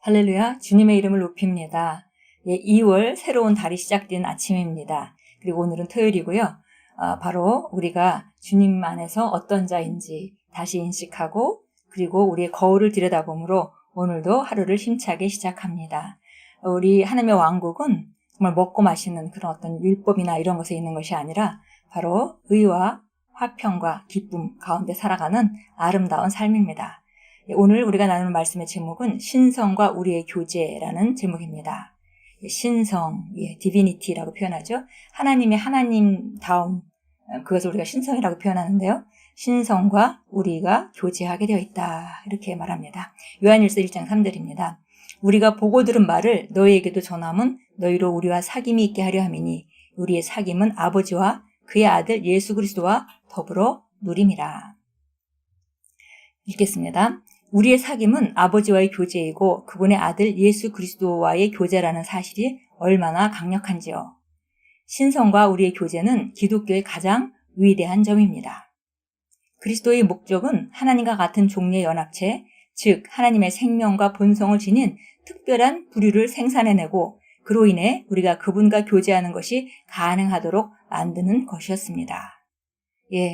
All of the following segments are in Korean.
할렐루야, 주님의 이름을 높입니다. 2월 새로운 달이 시작된 아침입니다. 그리고 오늘은 토요일이고요. 바로 우리가 주님 안에서 어떤 자인지 다시 인식하고 그리고 우리의 거울을 들여다보므로 오늘도 하루를 힘차게 시작합니다. 우리 하나님의 왕국은 정말 먹고 마시는 그런 어떤 율법이나 이런 것에 있는 것이 아니라 바로 의와 화평과 기쁨 가운데 살아가는 아름다운 삶입니다. 오늘 우리가 나누는 말씀의 제목은 신성과 우리의 교제라는 제목입니다. 신성, divinity라고 표현하죠. 하나님의 하나님다움, 그것을 우리가 신성이라고 표현하는데요. 신성과 우리가 교제하게 되어 있다, 이렇게 말합니다. 요한일서 1장 3절입니다. 우리가 보고 들은 말을 너희에게도 전함은 너희로 우리와 사귐이 있게 하려 함이니 우리의 사귐은 아버지와 그의 아들 예수 그리스도와 더불어 누림이라. 읽겠습니다. 우리의 사귐은 아버지와의 교제이고 그분의 아들 예수 그리스도와의 교제라는 사실이 얼마나 강력한지요. 신성과 우리의 교제는 기독교의 가장 위대한 점입니다. 그리스도의 목적은 하나님과 같은 종류의 연합체, 즉 하나님의 생명과 본성을 지닌 특별한 부류를 생산해내고 그로 인해 우리가 그분과 교제하는 것이 가능하도록 만드는 것이었습니다.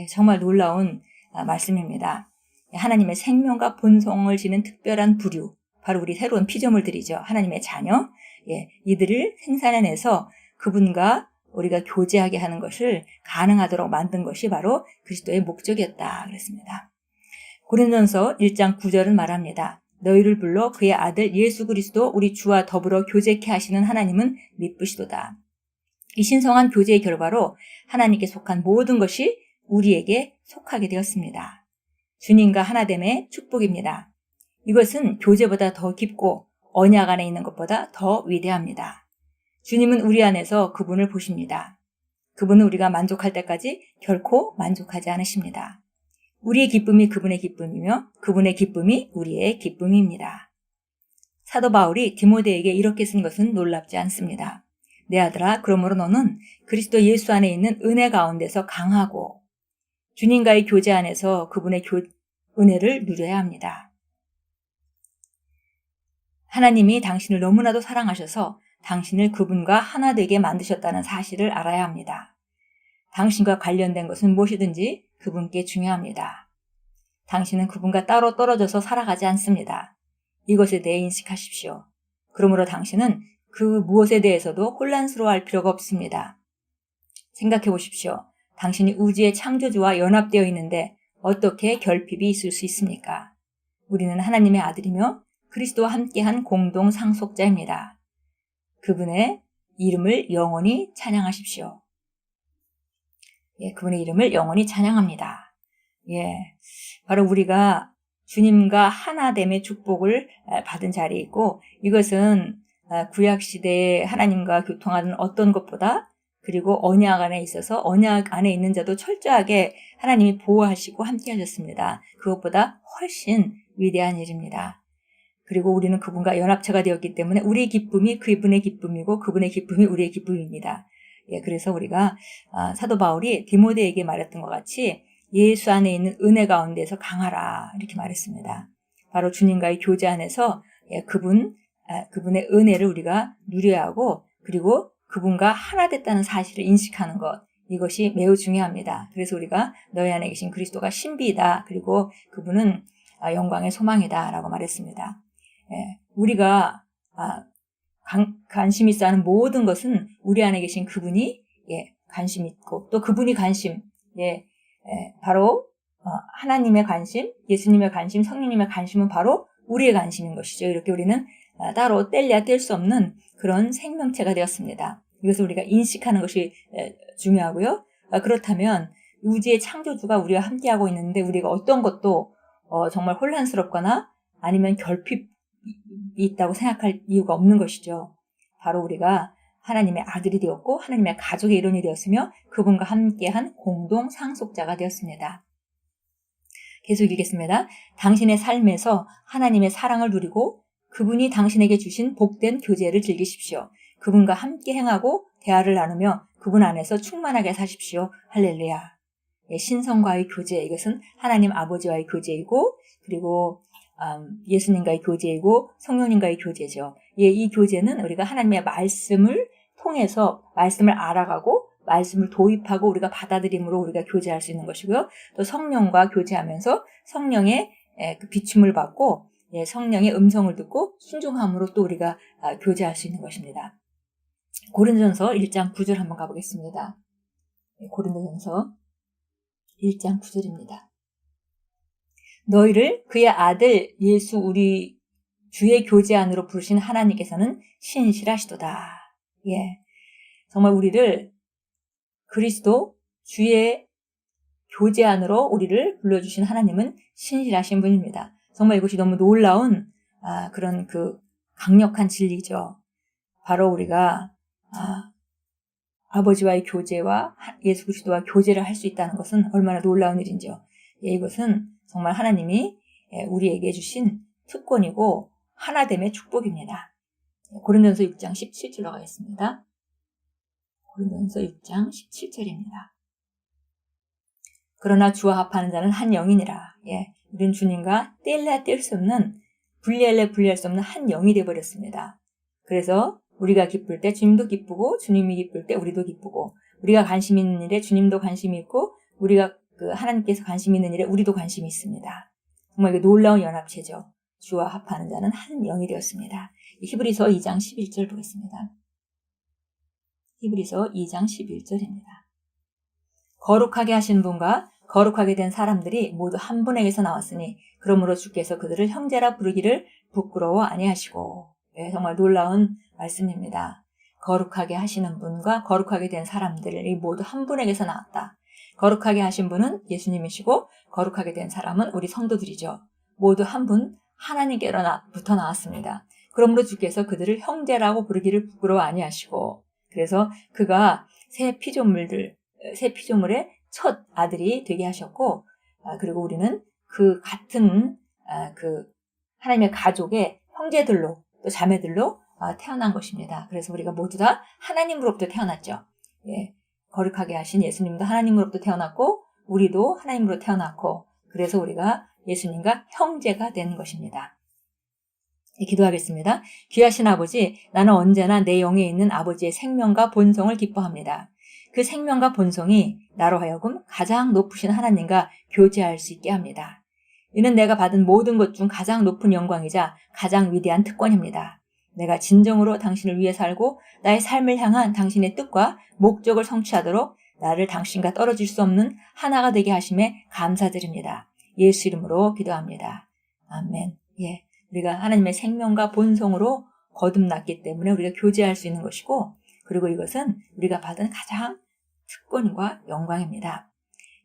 정말 놀라운 말씀입니다. 하나님의 생명과 본성을 지닌 특별한 부류, 바로 우리 새로운 피조물들이죠. 하나님의 자녀, 이들을 생산해내서 그분과 우리가 교제하게 하는 것을 가능하도록 만든 것이 바로 그리스도의 목적이었다 그랬습니다. 고린도전서 1장 9절은 말합니다. 너희를 불러 그의 아들 예수 그리스도 우리 주와 더불어 교제케 하시는 하나님은 미쁘시도다. 이 신성한 교제의 결과로 하나님께 속한 모든 것이 우리에게 속하게 되었습니다. 주님과 하나됨의 축복입니다. 이것은 교제보다 더 깊고 언약 안에 있는 것보다 더 위대합니다. 주님은 우리 안에서 그분을 보십니다. 그분은 우리가 만족할 때까지 결코 만족하지 않으십니다. 우리의 기쁨이 그분의 기쁨이며 그분의 기쁨이 우리의 기쁨입니다. 사도 바울이 디모데에게 이렇게 쓴 것은 놀랍지 않습니다. 내 아들아, 그러므로 너는 그리스도 예수 안에 있는 은혜 가운데서 강하고 주님과의 교제 안에서 그분의 은혜를 누려야 합니다. 하나님이 당신을 너무나도 사랑하셔서 당신을 그분과 하나 되게 만드셨다는 사실을 알아야 합니다. 당신과 관련된 것은 무엇이든지 그분께 중요합니다. 당신은 그분과 따로 떨어져서 살아가지 않습니다. 이것에 대해 인식하십시오. 그러므로 당신은 그 무엇에 대해서도 혼란스러워할 필요가 없습니다. 생각해 보십시오. 당신이 우주의 창조주와 연합되어 있는데 어떻게 결핍이 있을 수 있습니까? 우리는 하나님의 아들이며 그리스도와 함께한 공동 상속자입니다. 그분의 이름을 영원히 찬양하십시오. 그분의 이름을 영원히 찬양합니다. 바로 우리가 주님과 하나됨의 축복을 받은 자리에 있고 이것은 구약시대에 하나님과 교통하는 어떤 것보다 그리고 언약 안에 있어서 언약 안에 있는 자도 철저하게 하나님이 보호하시고 함께 하셨습니다. 그것보다 훨씬 위대한 일입니다. 그리고 우리는 그분과 연합체가 되었기 때문에 우리의 기쁨이 그분의 기쁨이고 그분의 기쁨이 우리의 기쁨입니다. 그래서 우리가 사도 바울이 디모데에게 말했던 것 같이 예수 안에 있는 은혜 가운데서 강하라 이렇게 말했습니다. 바로 주님과의 교제 안에서 그분의 은혜를 우리가 누려야 하고 그리고 그분과 하나 됐다는 사실을 인식하는 것, 이것이 매우 중요합니다. 그래서 우리가 너희 안에 계신 그리스도가 신비이다. 그리고 그분은 영광의 소망이다 라고 말했습니다. 우리가 관심 있어 하는 모든 것은 우리 안에 계신 그분이 관심 있고 또 그분이 관심, 바로 하나님의 관심, 예수님의 관심, 성령님의 관심은 바로 우리의 관심인 것이죠. 이렇게 우리는 따로 뗄래야 뗄 수 없는 그런 생명체가 되었습니다. 이것을 우리가 인식하는 것이 중요하고요. 그렇다면 우주의 창조주가 우리와 함께하고 있는데 우리가 어떤 것도 정말 혼란스럽거나 아니면 결핍이 있다고 생각할 이유가 없는 것이죠. 바로 우리가 하나님의 아들이 되었고 하나님의 가족의 일원이 되었으며 그분과 함께한 공동 상속자가 되었습니다. 계속 읽겠습니다. 당신의 삶에서 하나님의 사랑을 누리고 그분이 당신에게 주신 복된 교제를 즐기십시오. 그분과 함께 행하고 대화를 나누며 그분 안에서 충만하게 사십시오. 할렐루야. 신성과의 교제, 이것은 하나님 아버지와의 교제이고 그리고 예수님과의 교제이고 성령님과의 교제죠. 예, 이 교제는 우리가 하나님의 말씀을 통해서 말씀을 알아가고 말씀을 도입하고 우리가 받아들임으로 우리가 교제할 수 있는 것이고요. 또 성령과 교제하면서 성령의 그 비춤을 받고 성령의 음성을 듣고 순종함으로 또 우리가 교제할 수 있는 것입니다. 고린도전서 1장 9절 한번 가보겠습니다. 고린도전서 1장 9절입니다. 너희를 그의 아들 예수 우리 주의 교제 안으로 부르신 하나님께서는 신실하시도다. 예, 정말 우리를 그리스도 주의 교제 안으로 우리를 불러주신 하나님은 신실하신 분입니다. 정말 이것이 너무 놀라운 그런 그 강력한 진리죠. 바로 우리가 아버지와의 교제와 예수 그리스도와 교제를 할 수 있다는 것은 얼마나 놀라운 일인지요. 예, 이것은 정말 하나님이 우리에게 주신 특권이고 하나됨의 축복입니다. 고린도전서 6장 17절로 가겠습니다. 고린도전서 6장 17절입니다. 그러나 주와 합하는 자는 한 영이니라. 예, 우린 주님과 뗄래야 뗄 수 없는, 분리할래 분리할 수 없는 한 영이 되어버렸습니다. 그래서 우리가 기쁠 때 주님도 기쁘고 주님이 기쁠 때 우리도 기쁘고, 우리가 관심 있는 일에 주님도 관심이 있고 우리가 하나님께서 관심 있는 일에 우리도 관심이 있습니다. 정말 이게 놀라운 연합체죠. 주와 합하는 자는 한 영이 되었습니다. 히브리서 2장 11절 보겠습니다. 히브리서 2장 11절입니다. 거룩하게 하신 분과 거룩하게 된 사람들이 모두 한 분에게서 나왔으니 그러므로 주께서 그들을 형제라 부르기를 부끄러워 아니하시고. 네, 정말 놀라운 말씀입니다. 거룩하게 하시는 분과 거룩하게 된 사람들이 모두 한 분에게서 나왔다. 거룩하게 하신 분은 예수님이시고 거룩하게 된 사람은 우리 성도들이죠. 모두 한 분 하나님께로부터 나왔습니다. 그러므로 주께서 그들을 형제라고 부르기를 부끄러워 아니하시고, 그래서 그가 새 피조물의 첫 아들이 되게 하셨고, 그리고 우리는 그 같은 그 하나님의 가족의 형제들로 또 자매들로 태어난 것입니다. 그래서 우리가 모두 다 하나님으로부터 태어났죠. 예, 거룩하게 하신 예수님도 하나님으로부터 태어났고 우리도 하나님으로 태어났고, 그래서 우리가 예수님과 형제가 되는 것입니다. 기도하겠습니다. 귀하신 아버지, 나는 언제나 내 영에 있는 아버지의 생명과 본성을 기뻐합니다. 그 생명과 본성이 나로 하여금 가장 높으신 하나님과 교제할 수 있게 합니다. 이는 내가 받은 모든 것 중 가장 높은 영광이자 가장 위대한 특권입니다. 내가 진정으로 당신을 위해 살고 나의 삶을 향한 당신의 뜻과 목적을 성취하도록 나를 당신과 떨어질 수 없는 하나가 되게 하심에 감사드립니다. 예수 이름으로 기도합니다. 아멘. 예, 우리가 하나님의 생명과 본성으로 거듭났기 때문에 우리가 교제할 수 있는 것이고, 그리고 이것은 우리가 받은 가장 특권과 영광입니다.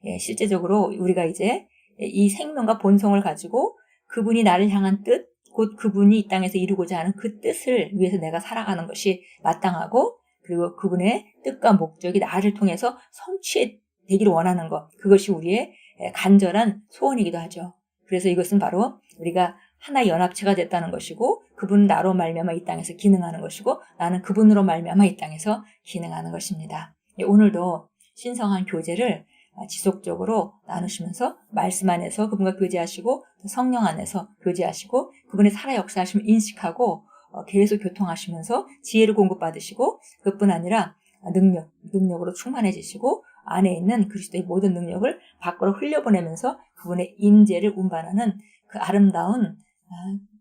예, 실제적으로 우리가 이제 이 생명과 본성을 가지고 그분이 나를 향한 뜻, 곧 그분이 이 땅에서 이루고자 하는 그 뜻을 위해서 내가 살아가는 것이 마땅하고, 그리고 그분의 뜻과 목적이 나를 통해서 성취되기를 원하는 것, 그것이 우리의 간절한 소원이기도 하죠. 그래서 이것은 바로 우리가 하나의 연합체가 됐다는 것이고, 그분 나로 말미암아 이 땅에서 기능하는 것이고, 나는 그분으로 말미암아 이 땅에서 기능하는 것입니다. 오늘도 신성한 교제를 지속적으로 나누시면서 말씀 안에서 그분과 교제하시고 성령 안에서 교제하시고 그분의 살아 역사하심을 인식하고 계속 교통하시면서 지혜를 공급받으시고, 그뿐 아니라 능력으로 충만해지시고 안에 있는 그리스도의 모든 능력을 밖으로 흘려보내면서 그분의 임재를 운반하는 그 아름다운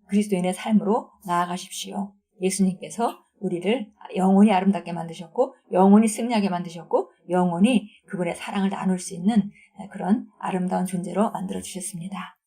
그리스도인의 삶으로 나아가십시오. 예수님께서 우리를 영원히 아름답게 만드셨고 영원히 승리하게 만드셨고 영원히 그분의 사랑을 나눌 수 있는 그런 아름다운 존재로 만들어주셨습니다.